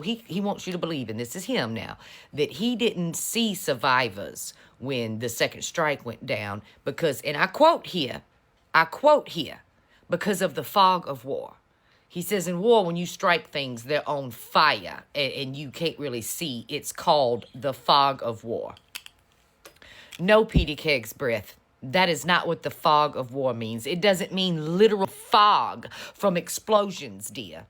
He wants you to believe, and this is him now, that he didn't see survivors when the second strike went down because, and I quote here, because of the fog of war. He says in war, when you strike things, they're on fire and you can't really see. It's called the fog of war. No, Petey Keg's breath. That is not what the fog of war means. It doesn't mean literal fog from explosions, dear.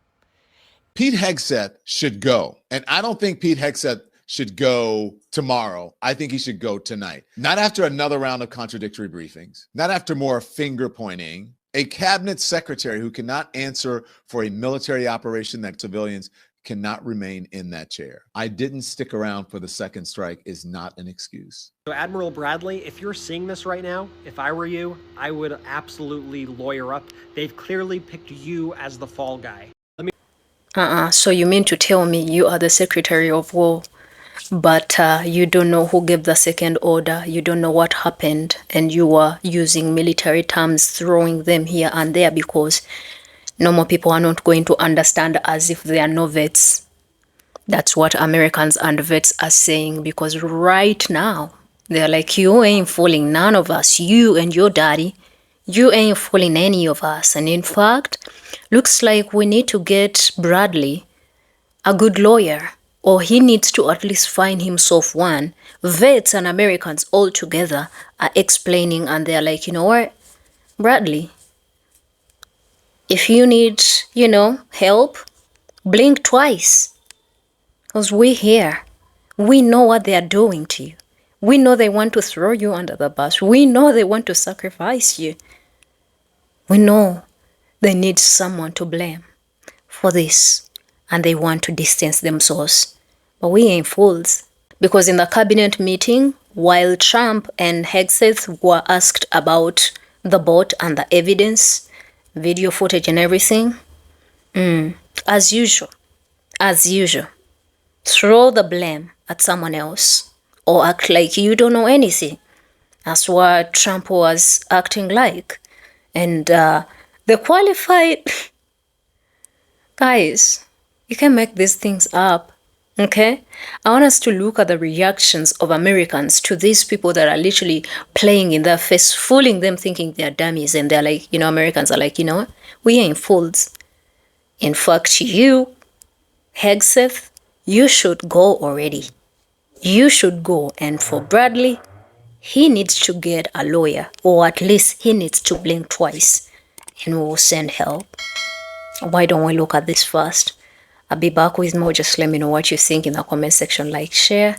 Pete Hegseth should go. And I don't think Pete Hegseth should go tomorrow. I think he should go tonight. Not after another round of contradictory briefings, not after more finger pointing. A cabinet secretary who cannot answer for a military operation that civilians cannot remain in that chair. I didn't stick around for the second strike is not an excuse. So Admiral Bradley, if you're seeing this right now, if I were you, I would absolutely lawyer up. They've clearly picked you as the fall guy. So you mean to tell me you are the Secretary of War, but you don't know who gave the second order, you don't know what happened, and you are using military terms, throwing them here and there because normal people are not going to understand as if they are no vets. That's what Americans and vets are saying, because right now, they're like, you ain't fooling none of us, you and your daddy. You ain't fooling any of us. And in fact, looks like we need to get Bradley a good lawyer, or he needs to at least find himself one. Vets and Americans all together are explaining, and they're like, you know what, Bradley, if you need, help, blink twice. Because we're here. We know what they are doing to you. We know they want to throw you under the bus. We know they want to sacrifice you. We know they need someone to blame for this, and they want to distance themselves. But we ain't fools. Because in the cabinet meeting, while Trump and Hegseth were asked about the boat and the evidence, video footage and everything, as usual, throw the blame at someone else or act like you don't know anything. That's what Trump was acting like. And the qualified guys, you can make these things up, okay? I want us to look at the reactions of Americans to these people that are literally playing in their face, fooling them, thinking they're dummies, and they're like, Americans are like, we ain't fools. In fact, you, Hegseth, you should go already. You should go. And for Bradley, he needs to get a lawyer, or at least he needs to blink twice, and we will send help. Why don't we look at this first? I'll be back with more. Just let me know what you think in the comment section. Like, share.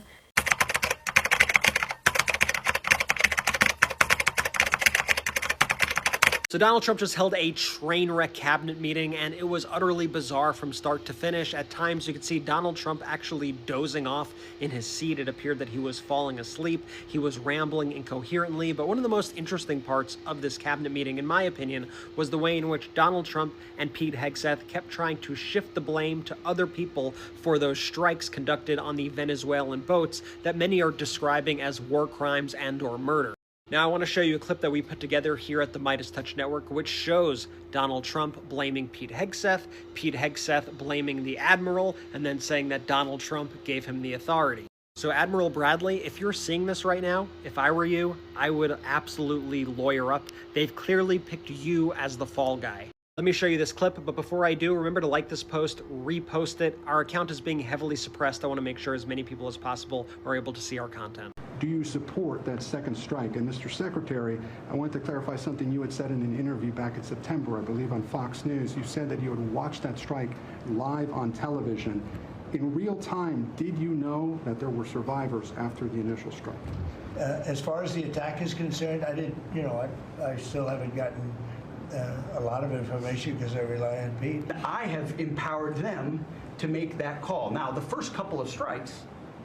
So Donald Trump just held a train wreck cabinet meeting, and it was utterly bizarre from start to finish. At times, you could see Donald Trump actually dozing off in his seat. It appeared that he was falling asleep. He was rambling incoherently. But one of the most interesting parts of this cabinet meeting, in my opinion, was the way in which Donald Trump and Pete Hegseth kept trying to shift the blame to other people for those strikes conducted on the Venezuelan boats that many are describing as war crimes and/or murder. Now, I want to show you a clip that we put together here at the Midas Touch Network, which shows Donald Trump blaming Pete Hegseth blaming the Admiral, and then saying that Donald Trump gave him the authority. So Admiral Bradley, if you're seeing this right now, if I were you, I would absolutely lawyer up. They've clearly picked you as the fall guy. Let me show you this clip, but before I do, remember to like this post, repost it. Our account is being heavily suppressed. I want to make sure as many people as possible are able to see our content. Do you support that second strike? And Mr. Secretary, I want to clarify something you had said in an interview back in September, I believe on Fox News. You said that you had watched that strike live on television. In real time, did you know that there were survivors after the initial strike? As far as the attack is concerned, I didn't, I still haven't gotten a lot of information because I rely on Pete. I have empowered them to make that call. Now, the first couple of strikes,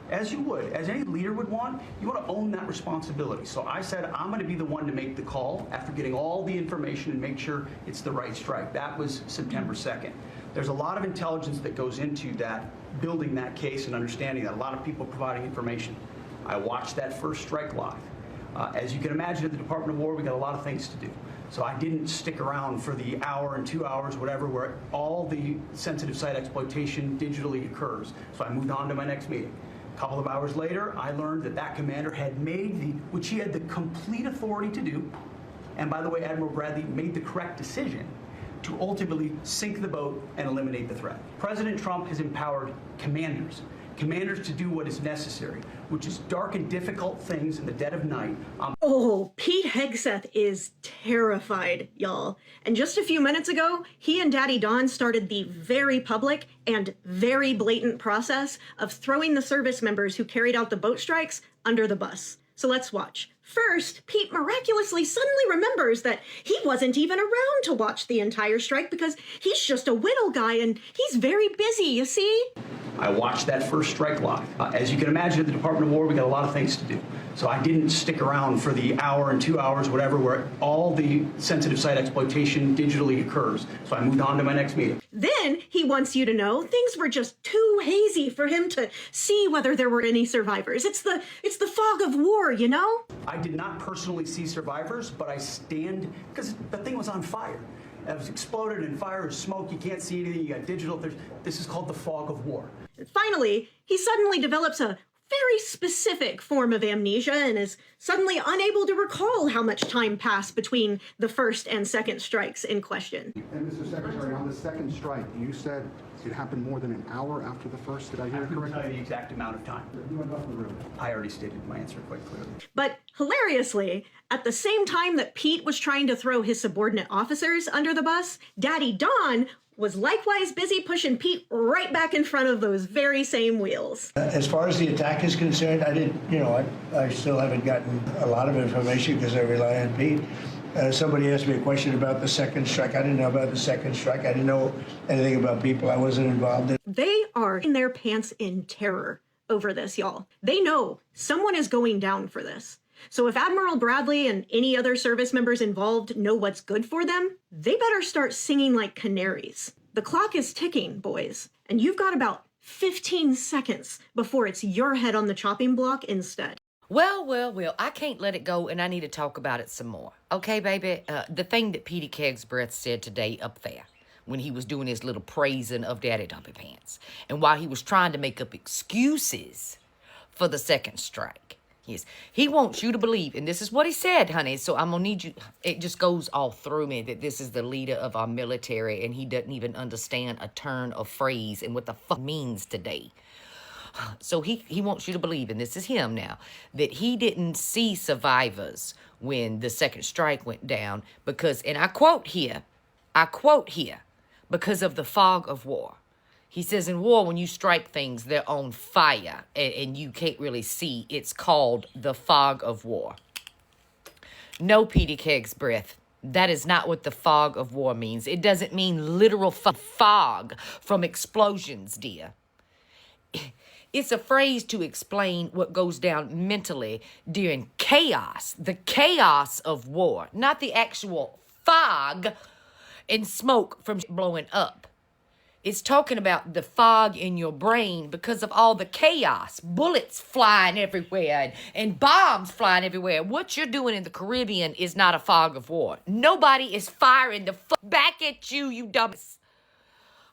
as you would, as any leader would want, you want to own that responsibility. So I said, I'm going to be the one to make the call after getting all the information and make sure it's the right strike. That was September 2nd. There's a lot of intelligence that goes into that, building that case and understanding that. A lot of people providing information. I watched that first strike live. As you can imagine, at the Department of War, we got a lot of things to do. So I didn't stick around for the hour and 2 hours, whatever, where all the sensitive site exploitation digitally occurs. So I moved on to my next meeting. A couple of hours later, I learned that that commander had made which he had the complete authority to do, and by the way, Admiral Bradley made the correct decision to ultimately sink the boat and eliminate the threat. President Trump has empowered commanders to do what is necessary, which is dark and difficult things in the dead of night. Oh, Pete Hegseth is terrified, y'all. And just a few minutes ago, he and Daddy Don started the very public and very blatant process of throwing the service members who carried out the boat strikes under the bus. So let's watch. First, Pete miraculously suddenly remembers that he wasn't even around to watch the entire strike because he's just a whittle guy and he's very busy, you see? I watched that first strike live. As you can imagine, at the Department of War, we got a lot of things to do. So I didn't stick around for the hour and 2 hours, whatever, where all the sensitive site exploitation digitally occurs. So I moved on to my next meeting. Then he wants you to know things were just too hazy for him to see whether there were any survivors. It's the fog of war, you know? I did not personally see survivors, but I stand, because the thing was on fire. It was exploded and fire and smoke. You can't see anything. You got digital. This is called the fog of war. Finally, he suddenly develops a very specific form of amnesia and is suddenly unable to recall how much time passed between the first and second strikes in question. And Mr. Secretary, on the second strike, you said it happened more than an hour after the first. Did I hear it I couldn't correctly? tell you the exact amount of time. You went off the room. I already stated my answer quite clearly. But hilariously, at the same time that Pete was trying to throw his subordinate officers under the bus, Daddy Don was likewise busy pushing Pete right back in front of those very same wheels. As far as the attack is concerned, I still haven't gotten a lot of information because I rely on Pete. Somebody asked me a question about the second strike. I didn't know about the second strike. I didn't know anything about people. I wasn't involved in. They are in their pants in terror over this, y'all. They know someone is going down for this. So if Admiral Bradley and any other service members involved know what's good for them, they better start singing like canaries. The clock is ticking, boys, and you've got about 15 seconds before it's your head on the chopping block instead. Well, I can't let it go, and I need to talk about it some more. Okay, baby? The thing that Petey Keg's Breath said today up there, when he was doing his little praising of Daddy Dumpy Pants, and while he was trying to make up excuses for the second strike. Yes, he wants you to believe, and this is what he said, honey, so I'm gonna need you, it just goes all through me that this is the leader of our military, and he doesn't even understand a turn of phrase and what the fuck means today. So he wants you to believe, and this is him now, that he didn't see survivors when the second strike went down because, and I quote here, because of the fog of war. He says in war, when you strike things, they're on fire and you can't really see. It's called the fog of war. No, Petey Keg's Breath. That is not what the fog of war means. It doesn't mean literal fog from explosions, dear. It's a phrase to explain what goes down mentally during chaos, the chaos of war, not the actual fog and smoke from blowing up. It's talking about the fog in your brain because of all the chaos, bullets flying everywhere and bombs flying everywhere. What you're doing in the Caribbean is not a fog of war. Nobody is firing the fuck back at you, you dumbass.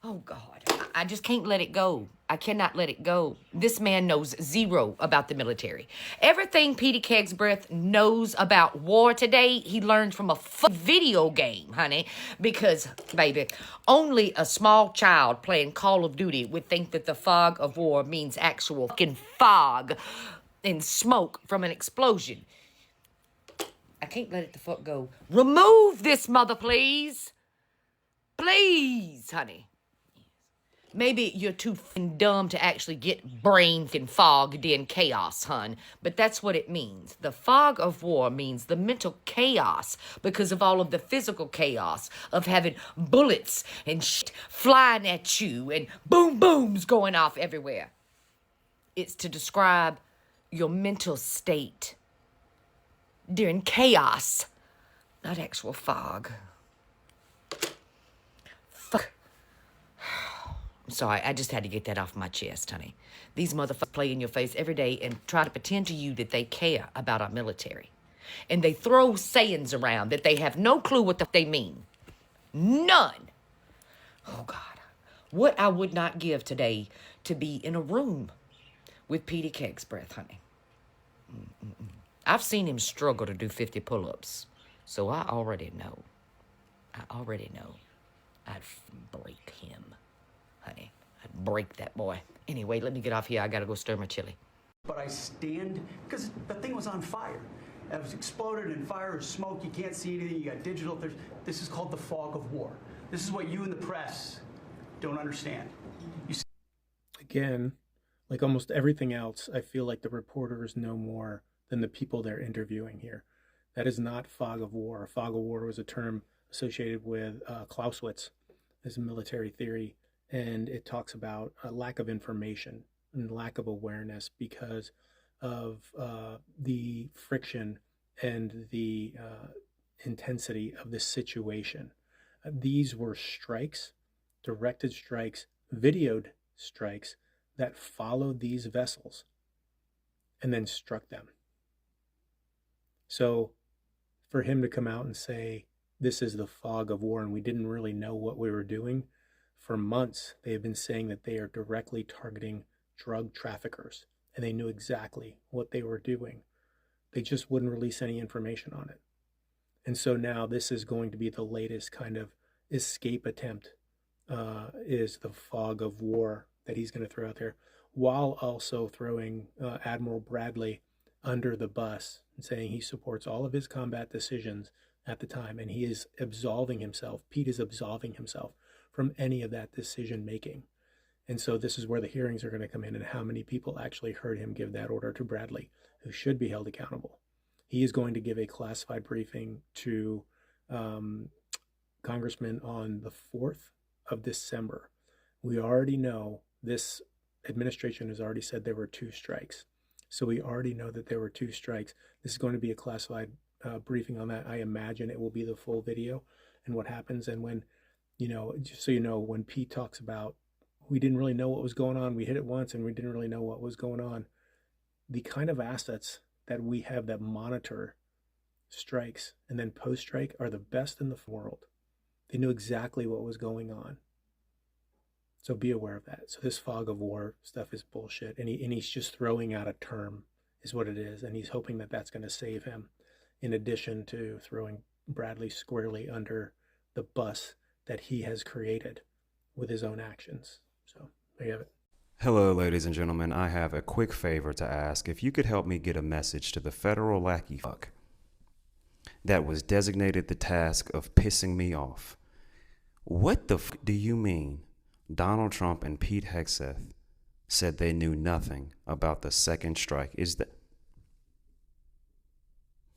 Oh, God. I just can't let it go. I cannot let it go. This man knows zero about the military. Everything Petey Keg's Breath knows about war today, he learned from a video game, honey. Because, baby, only a small child playing Call of Duty would think that the fog of war means actual fucking fog and smoke from an explosion. I can't let it the fuck go. Remove this mother, please. Please, honey. Maybe you're too dumb to actually get brain fogged in chaos, hun. But that's what it means. The fog of war means the mental chaos because of all of the physical chaos of having bullets and shit flying at you and boom booms going off everywhere. It's to describe your mental state during chaos, not actual fog. I'm sorry, I just had to get that off my chest, honey. These motherfuckers play in your face every day and try to pretend to you that they care about our military. And they throw sayings around that they have no clue what they mean. None. Oh, God. What I would not give today to be in a room with Petey Kegsbreath, honey. I've seen him struggle to do 50 pull-ups. So I already know. I'd break him, honey. I'd break that boy. Anyway, let me get off here. I gotta go stir my chili. But I stand, because the thing was on fire. It was exploded in fire or smoke. You can't see anything. You got digital. This is called the fog of war. This is what you in the press don't understand. Again, like almost everything else, I feel like the reporters know more than the people they're interviewing here. That is not fog of war. Fog of war was a term associated with Clausewitz as a military theory, and it talks about a lack of information and lack of awareness because of the friction and the intensity of the situation. These were strikes, directed strikes, videoed strikes that followed these vessels and then struck them. So for him to come out and say, this is the fog of war and we didn't really know what we were doing, for months they have been saying that they are directly targeting drug traffickers and they knew exactly what they were doing. They just wouldn't release any information on it. And so now this is going to be the latest kind of escape attempt, is the fog of war that he's going to throw out there, while also throwing Admiral Bradley under the bus and saying he supports all of his combat decisions at the time, and he is absolving himself. Pete is absolving himself from any of that decision making. And so this is where the hearings are going to come in and how many people actually heard him give that order to Bradley, who should be held accountable. He is going to give a classified briefing to Congressman on the 4th of December. We already know this administration has already said there were 2 strikes. So we already know that there were 2 strikes. This is going to be a classified briefing on that. I imagine it will be the full video and what happens. And when, just so you know, when Pete talks about, we didn't really know what was going on, we hit it once and we didn't really know what was going on. The kind of assets that we have that monitor strikes and then post-strike are the best in the world. They knew exactly what was going on. So be aware of that. So this fog of war stuff is bullshit. And he's just throwing out a term is what it is. And he's hoping that that's going to save him, in addition to throwing Bradley squarely under the bus that he has created with his own actions. So there you have it. Hello, ladies and gentlemen. I have a quick favor to ask. If you could help me get a message to the federal lackey fuck that was designated the task of pissing me off. What the do you mean Donald Trump and Pete Hegseth said they knew nothing about the second strike? Is that,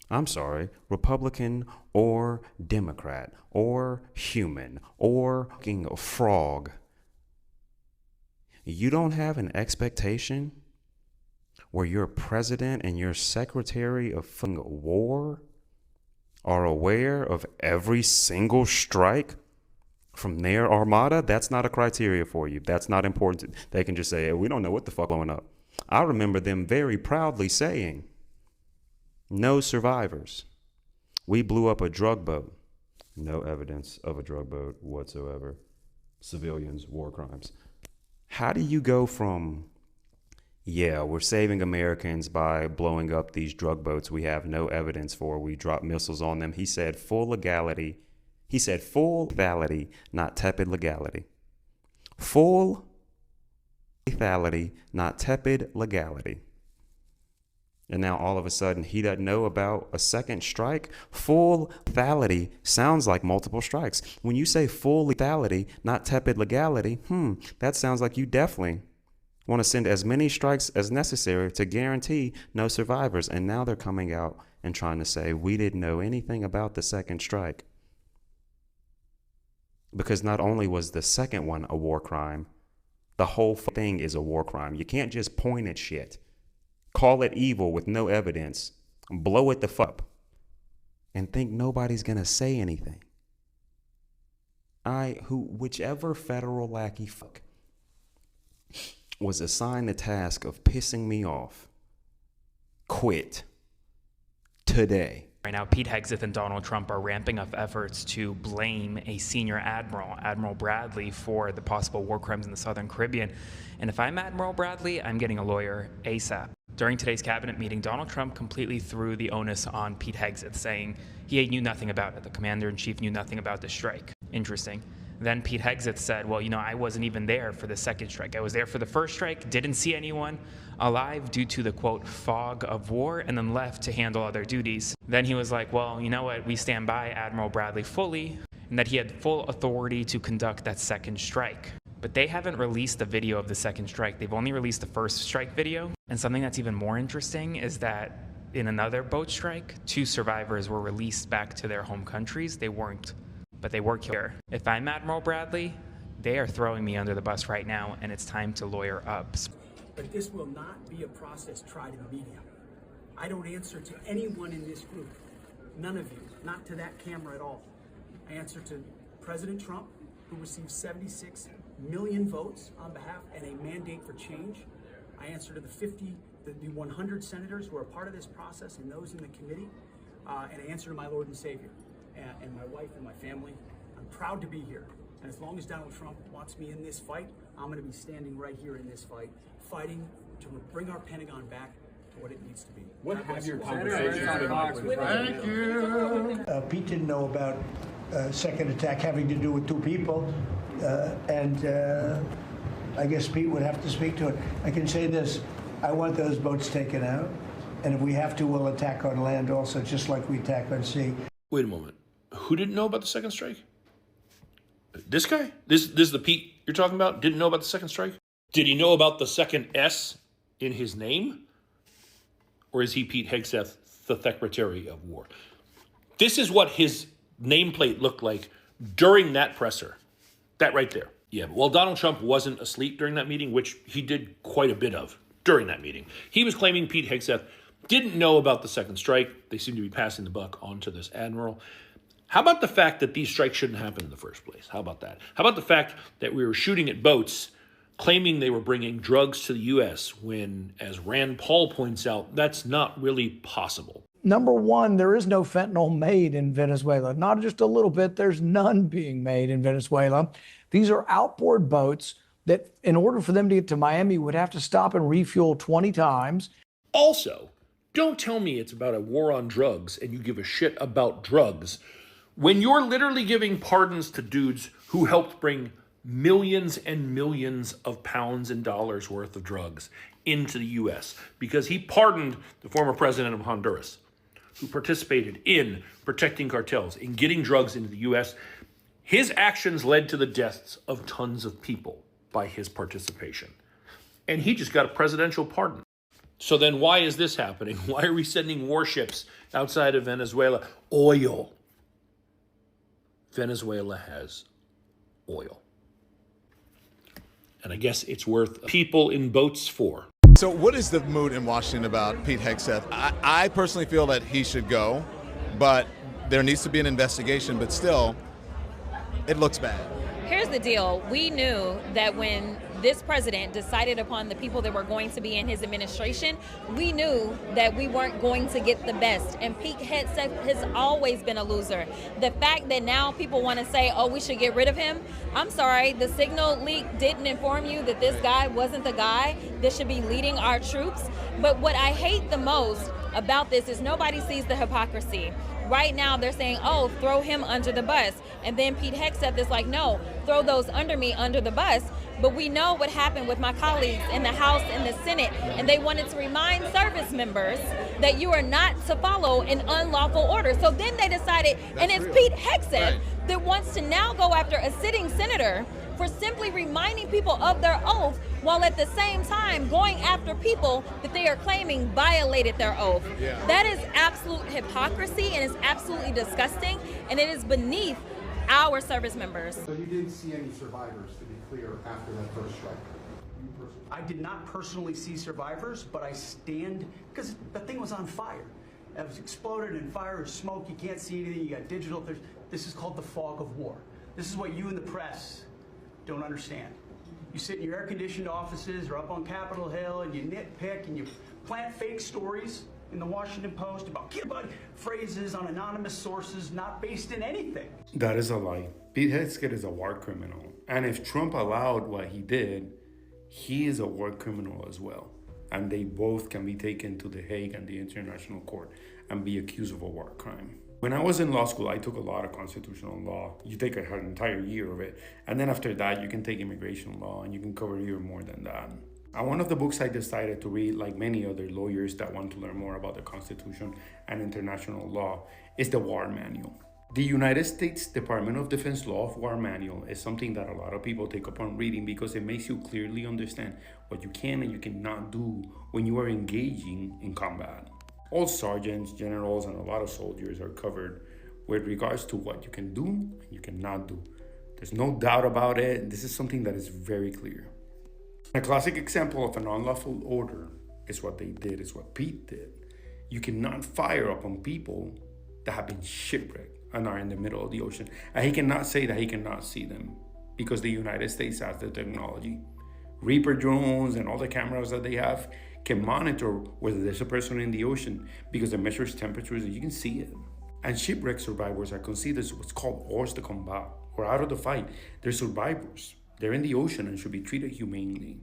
I'm sorry, Republican or Democrat or human or fucking frog? You don't have an expectation where your president and your secretary of fucking war are aware of every single strike from their armada? That's not a criteria for you. That's not important. They can just say, hey, we don't know what the fuck going up. I remember them very proudly saying, no survivors. We blew up a drug boat. No evidence of a drug boat whatsoever. Civilians, war crimes. How do you go from, yeah, we're saving Americans by blowing up these drug boats we have no evidence for, we drop missiles on them? He said full legality. He said full lethality, not tepid legality. Full lethality, not tepid legality. And now all of a sudden he doesn't know about a second strike? Full lethality sounds like multiple strikes. When you say full lethality, not tepid legality, that sounds like you definitely want to send as many strikes as necessary to guarantee no survivors. And now they're coming out and trying to say we didn't know anything about the second strike. Because not only was the second one a war crime, the whole thing is a war crime. You can't just point at shit, call it evil with no evidence, blow it the fuck up, and think nobody's gonna say anything. Whichever federal lackey fuck was assigned the task of pissing me off, quit today. Right now, Pete Hegseth and Donald Trump are ramping up efforts to blame a senior admiral, Admiral Bradley, for the possible war crimes in the Southern Caribbean. And if I'm Admiral Bradley, I'm getting a lawyer ASAP. During today's cabinet meeting, Donald Trump completely threw the onus on Pete Hegseth, saying he knew nothing about it. The commander-in-chief knew nothing about the strike. Interesting. Then Pete Hegseth said, well, I wasn't even there for the second strike. I was there for the first strike, didn't see anyone alive due to the, quote, fog of war, and then left to handle other duties. Then he was like, well, you know what? We stand by Admiral Bradley fully, and that he had full authority to conduct that second strike. But they haven't released the video of the second strike. They've only released the first strike video. And something that's even more interesting is that in another boat strike, 2 survivors were released back to their home countries. They were killed here. If I'm Admiral Bradley, they are throwing me under the bus right now, and it's time to lawyer up. But this will not be a process tried in the media. I don't answer to anyone in this group. None of you, not to that camera at all. I answer to President Trump, who received 76 million votes on behalf and a mandate for change. I answer to the 100 senators who are part of this process and those in the committee. And I answer to my Lord and Savior and my wife and my family. I'm proud to be here. And as long as Donald Trump wants me in this fight, I'm going to be standing right here in this fight, fighting to bring our Pentagon back to what it needs to be. What have your conversations been like with Thank you. Pete didn't know about second attack having to do with 2 people, and I guess Pete would have to speak to it. I can say this, I want those boats taken out, and if we have to, we'll attack on land also, just like we attack on sea. Wait a moment. Who didn't know about the second strike? This guy? This is the Pete you're talking about? Didn't know about the second strike? Did he know about the second S in his name? Or is he Pete Hegseth, the Secretary of War? This is what his nameplate looked like during that presser. That right there. Yeah, well, Donald Trump wasn't asleep during that meeting, which he did quite a bit of during that meeting. He was claiming Pete Hegseth didn't know about the second strike. They seem to be passing the buck on to this admiral. How about the fact that these strikes shouldn't happen in the first place? How about that? How about the fact that we were shooting at boats claiming they were bringing drugs to the U.S. when, as Rand Paul points out, that's not really possible? Number one, there is no fentanyl made in Venezuela. Not just a little bit, there's none being made in Venezuela. These are outboard boats that, in order for them to get to Miami, would have to stop and refuel 20 times. Also, don't tell me it's about a war on drugs and you give a shit about drugs when you're literally giving pardons to dudes who helped bring millions and millions of pounds and dollars worth of drugs into the U.S. because he pardoned the former president of Honduras, who participated in protecting cartels, in getting drugs into the U.S. His actions led to the deaths of tons of people by his participation. And he just got a presidential pardon. So then why is this happening? Why are we sending warships outside of Venezuela? Oil. Venezuela has oil. And I guess it's worth people in boats for. So what is the mood in Washington about Pete Hegseth? I personally feel that he should go, but there needs to be an investigation, but still, it looks bad. Here's the deal. We knew that when this president decided upon the people that were going to be in his administration, we knew that we weren't going to get the best. And Pete Hegseth has always been a loser. The fact that now people want to say, oh, we should get rid of him. I'm sorry, the signal leak didn't inform you that this guy wasn't the guy that should be leading our troops. But what I hate the most about this is nobody sees the hypocrisy. Right now they're saying, oh, throw him under the bus. And then Pete Hegseth is like, no, throw those under me under the bus. But we know what happened with my colleagues in the House and the Senate, and they wanted to remind service members that you are not to follow an unlawful order. So then they decided, and it's Pete Hegseth that wants to now go after a sitting senator for simply reminding people of their oath, while at the same time going after people that they are claiming violated their oath. Yeah. That is absolute hypocrisy, and it's absolutely disgusting, and it is beneath our service members. So you didn't see any survivors, to be clear, after that first strike? I did not personally see survivors, but I stand, because the thing was on fire. It was exploded in fire or smoke. You can't see anything. You got digital. This is called the fog of war. This is what you in the press don't understand. You sit in your air-conditioned offices or up on Capitol Hill and you nitpick and you plant fake stories in the Washington Post about phrases on anonymous sources not based in anything. That is a lie. Pete Hegseth is a war criminal. And if Trump allowed what he did, he is a war criminal as well. And they both can be taken to The Hague and the International Court and be accused of a war crime. When I was in law school, I took a lot of constitutional law. You take an entire year of it. And then after that, you can take immigration law and you can cover even more than that. And one of the books I decided to read, like many other lawyers that want to learn more about the Constitution and international law, is the War Manual. The United States Department of Defense Law of War Manual is something that a lot of people take upon reading because it makes you clearly understand what you can and you cannot do when you are engaging in combat. All sergeants, generals, and a lot of soldiers are covered with regards to what you can do and you cannot do. There's no doubt about it. This is something that is very clear. A classic example of an unlawful order is what they did, is what Pete did. You cannot fire upon people that have been shipwrecked and are in the middle of the ocean. And he cannot say that he cannot see them because the United States has the technology. Reaper drones and all the cameras that they have can monitor whether there's a person in the ocean because it measures temperatures and you can see it. And shipwreck survivors are considered what's called hors de combat, or out of the fight. They're survivors. They're in the ocean and should be treated humanely,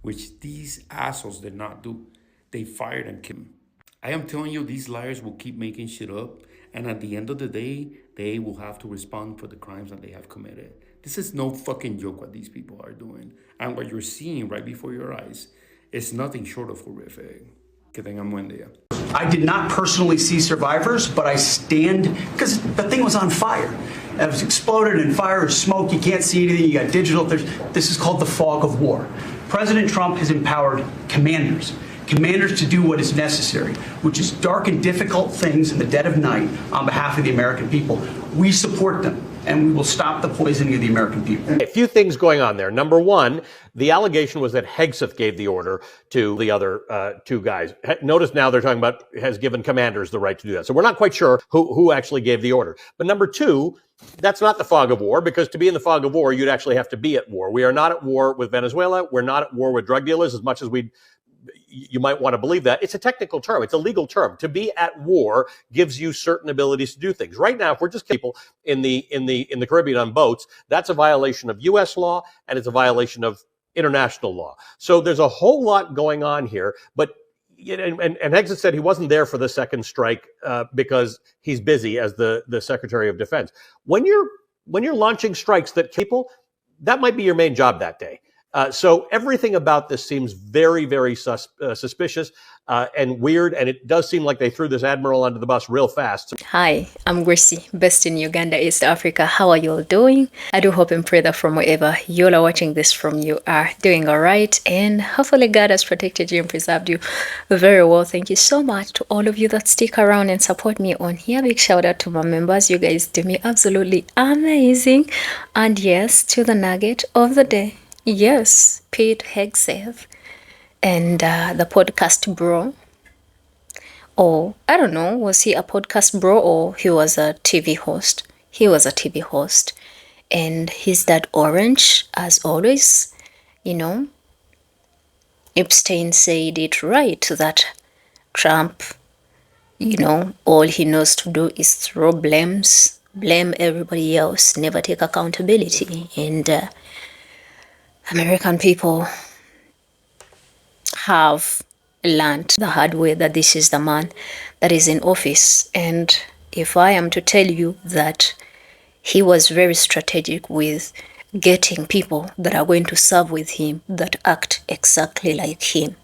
which these assholes did not do. They fired and killed him. I am telling you, these liars will keep making shit up, and at the end of the day, they will have to respond for the crimes that they have committed. This is no fucking joke what these people are doing. And what you're seeing right before your eyes is nothing short of horrific. Que tengan buen día. I did not personally see survivors, but I stand, because the thing was on fire. It was exploded and fire or smoke. You can't see anything. You got digital. This is called the fog of war. President Trump has empowered commanders to do what is necessary, which is dark and difficult things in the dead of night on behalf of the American people. We support them, and we will stop the poisoning of the American people. A few things going on there. Number one, the allegation was that Hegseth gave the order to the other two guys. Notice now they're talking about has given commanders the right to do that. So we're not quite sure who actually gave the order. But number two, that's not the fog of war, because to be in the fog of war, you'd actually have to be at war. We are not at war with Venezuela. We're not at war with drug dealers as much as you might want to believe that. It's a technical term. It's a legal term. To be at war gives you certain abilities to do things. Right now, if we're just people in the Caribbean on boats, that's a violation of U.S. law and it's a violation of international law. So there's a whole lot going on here. But and Hegseth said he wasn't there for the second strike because he's busy as the Secretary of Defense. When you're launching strikes that kill people, that might be your main job that day. So everything about this seems very, very suspicious and weird, and it does seem like they threw this admiral under the bus real fast. Hi, I'm Gracie, based in Uganda, East Africa. How are you all doing? I do hope and pray that from wherever you all are watching this from, you are doing all right, and hopefully God has protected you and preserved you very well. Thank you so much to all of you that stick around and support me on here. Big shout out to my members. You guys do me absolutely amazing. And yes, to the nugget of the day. Yes, Pete Hegseth and the podcast bro. Or, I don't know, was he a podcast bro or he was a TV host? He was a TV host. And his dad Orange, as always, Epstein said it right that Trump, all he knows to do is throw blame everybody else, never take accountability. And American people have learned the hard way that this is the man that is in office. And if I am to tell you that he was very strategic with getting people that are going to serve with him that act exactly like him,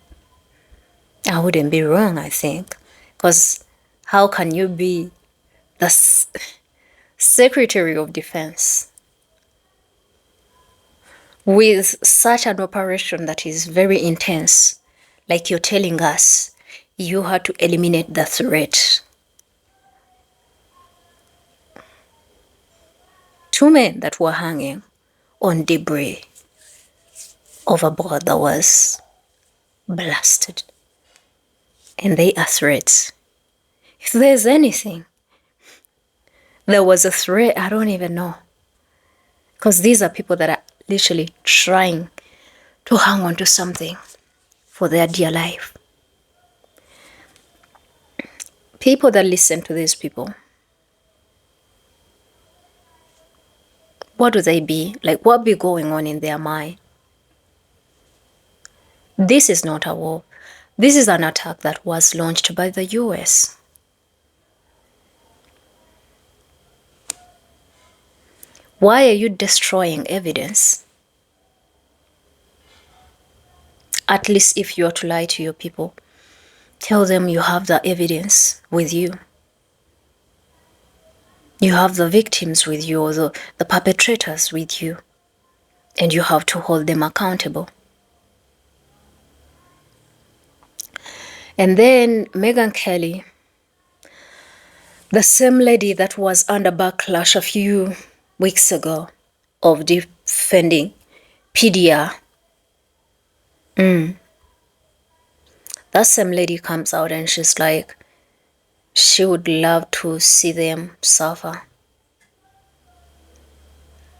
I wouldn't be wrong, I think. Because how can you be the Secretary of Defense with such an operation that is very intense, like you're telling us you had to eliminate the threat? Two men that were hanging on debris overboard that was blasted. And they are threats. If there's anything, there was a threat, I don't even know. Because these are people that are literally trying to hang on to something for their dear life. People that listen to these people, what do they be? Like, what be going on in their mind? This is not a war. This is an attack that was launched by the US. Why are you destroying evidence? At least if you are to lie to your people, tell them you have the evidence with you. You have the victims with you, or the perpetrators with you, and you have to hold them accountable. And then Megyn Kelly, the same lady that was under backlash a few weeks ago of defending PDR, that same lady comes out and she's like, she would love to see them suffer.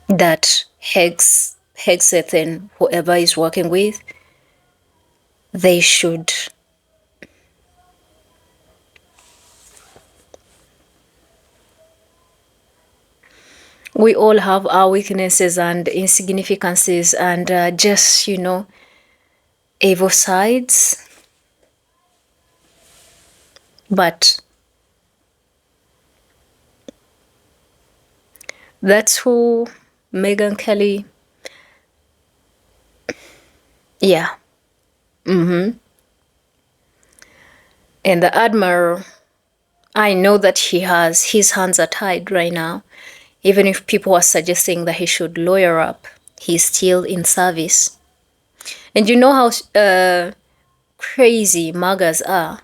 That Hegseth and whoever is working with, they should we all have our weaknesses and insignificances and just, evil sides. But that's who Megyn Kelly, yeah. And the Admiral, I know that his hands are tied right now. Even if people are suggesting that he should lawyer up, he's still in service. And you know how crazy MAGAs are.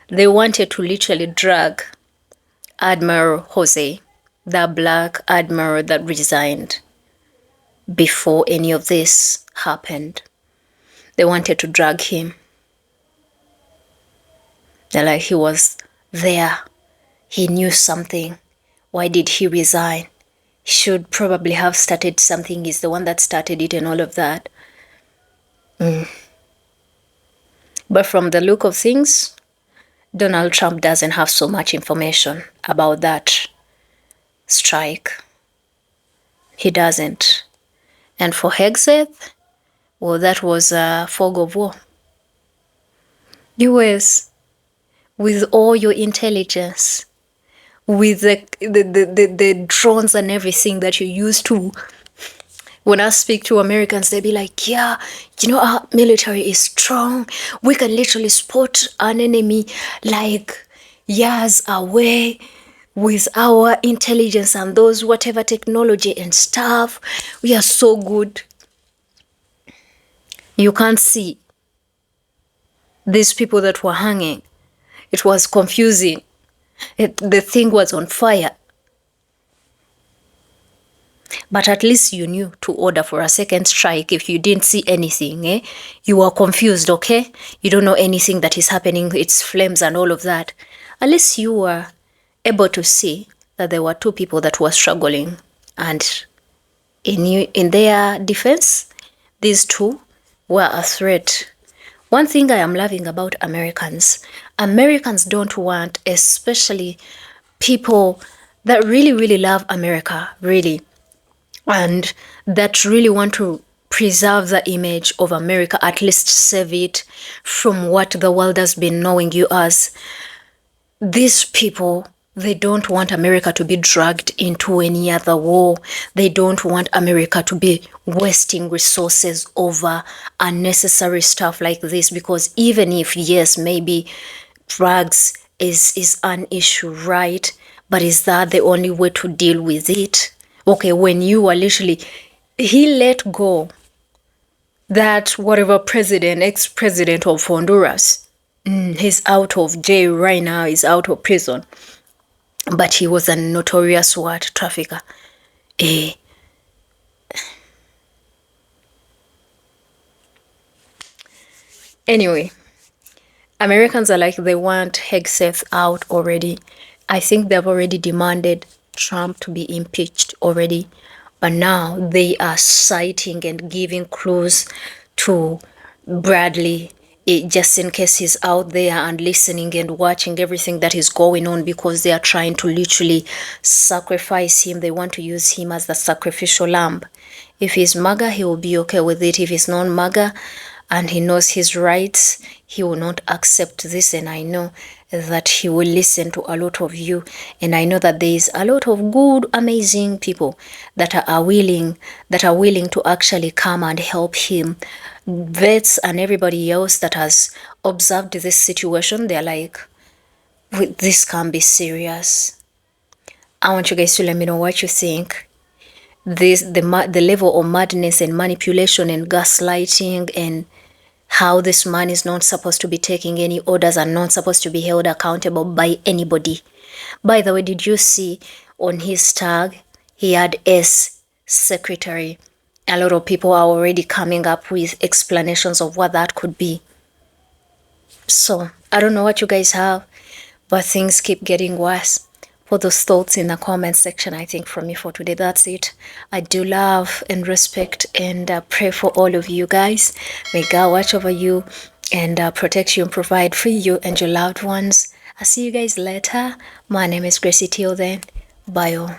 They wanted to literally drag Admiral Jose, the black admiral that resigned before any of this happened. They wanted to drag him. They're like, he was there. He knew something. Why did he resign? He should probably have started something. He's the one that started it and all of that. But from the look of things, Donald Trump doesn't have so much information about that strike. He doesn't. And for Hegseth, well, that was a fog of war. US, with all your intelligence, with the drones and everything that you use to, when I speak to Americans, they be like, yeah, our military is strong. We can literally spot an enemy like years away with our intelligence and those whatever technology and stuff. We are so good. You can't see these people that were hanging. It was confusing. The thing was on fire. But at least you knew to order for a second strike if you didn't see anything. You were confused, okay? You don't know anything that is happening. It's flames and all of that. At least you were able to see that there were two people that were struggling. And in their defense, these two were a threat. One thing I am loving about Americans don't want, especially people that really, really love America, really, and that really want to preserve the image of America, at least save it from what the world has been knowing you as. These people, they don't want America to be dragged into any other war. They don't want America to be wasting resources over unnecessary stuff like this, because even if, yes, maybe drugs is an issue, right? But is that the only way to deal with it? Okay, when you are literally, he let go that whatever president, ex-president of Honduras, he's out of jail right now, he's out of prison. But he was a notorious trafficker. Anyway, Americans are like, they want Hegseth out already. I think they've already demanded Trump to be impeached already. But now they are citing and giving clues to Bradley, just in case he's out there and listening and watching everything that is going on, because they are trying to literally sacrifice him. They want to use him as the sacrificial lamb. If he's MAGA, he will be okay with it. If he's non-MAGA and he knows his rights, he will not accept this. And I know that he will listen to a lot of you. And I know that there is a lot of good, amazing people that are willing to actually come and help him. Vets and everybody else that has observed this situation, they're like, this can be serious. I want you guys to let me know what you think. The level of madness and manipulation and gaslighting, and how this man is not supposed to be taking any orders and not supposed to be held accountable by anybody. By the way, did you see on his tag he had S secretary? A lot of people are already coming up with explanations of what that could be. So I don't know what you guys have, but things keep getting worse. Put those thoughts in the comment section. I think from me for today, that's it. I do love and respect and pray for all of you guys. May God watch over you and protect you and provide for you and your loved ones. I'll see you guys later. My name is Gracie. Till then, bye all.